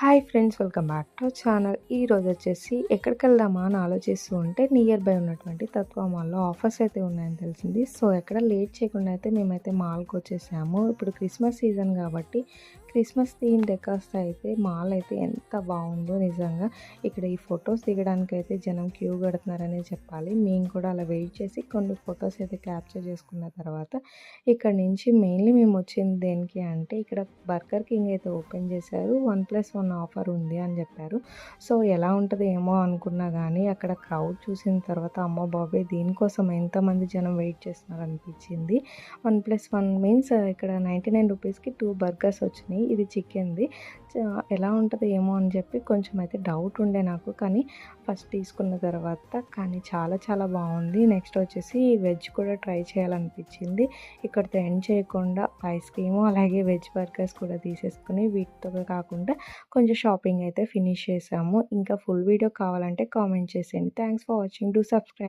Hi friends, welcome back to channel. ఈరోజు వచ్చేసి ఎక్కడికి వెళ్దామా అని ఆలోచిస్తూ ఉంటే నియర్ బై ఉన్నటువంటి తత్వ మాల్లో ఆఫర్స్ అయితే ఉన్నాయని తెలిసింది. సో ఎక్కడ లేట్ చేయకుండా అయితే మేమైతే మాల్కి వచ్చేసాము. ఇప్పుడు క్రిస్మస్ సీజన్ కాబట్టి క్రిస్మస్ థీమ్ డెకార్స్ అయితే మాల్ అయితే ఎంత బాగుందో నిజంగా. ఇక్కడ ఈ ఫొటోస్ దిగడానికి అయితే జనం క్యూ కడుతున్నారనే చెప్పాలి. మేము కూడా అలా వెయిట్ చేసి కొన్ని ఫొటోస్ అయితే క్యాప్చర్ చేసుకున్న తర్వాత ఇక్కడ నుంచి మెయిన్లీ మేము వచ్చింది దేనికి అంటే ఇక్కడ బర్గర్ కింగ్ అయితే ఓపెన్ చేశారు. 1+1 ఆఫర్ ఉంది అని చెప్పారు. సో ఎలా ఉంటుందో ఏమో అనుకున్నా కానీ అక్కడ క్రౌడ్ చూసిన తర్వాత అమ్మ బాబాయ్ దీనికోసం ఎంతమంది జనం వెయిట్ చేస్తున్నారు అనిపించింది. 1+1 మీన్స్ ఇక్కడ 99 రూపీస్కి 2 బర్గర్స్ వచ్చినాయి. ఇది చికెన్ది. ఎలా ఉంటుందో ఏమో అని చెప్పి కొంచెం అయితే డౌట్ ఉండే నాకు, కానీ ఫస్ట్ తీసుకున్న తర్వాత కానీ చాలా చాలా బాగుంది. నెక్స్ట్ వచ్చేసి వెజ్ కూడా ట్రై చేయాలనిపించింది. ఇక్కడితో ఎండ్ చేయకుండా ఐస్ క్రీము అలాగే వెజ్ బర్గర్స్ కూడా తీసేసుకుని వీటితో కాకుండా కొంచెం షాపింగ్ అయితే ఫినిష్ చేసాము. ఇంకా ఫుల్ వీడియో కావాలంటే కామెంట్ చేసేయండి. Thanks for watching. Do subscribe.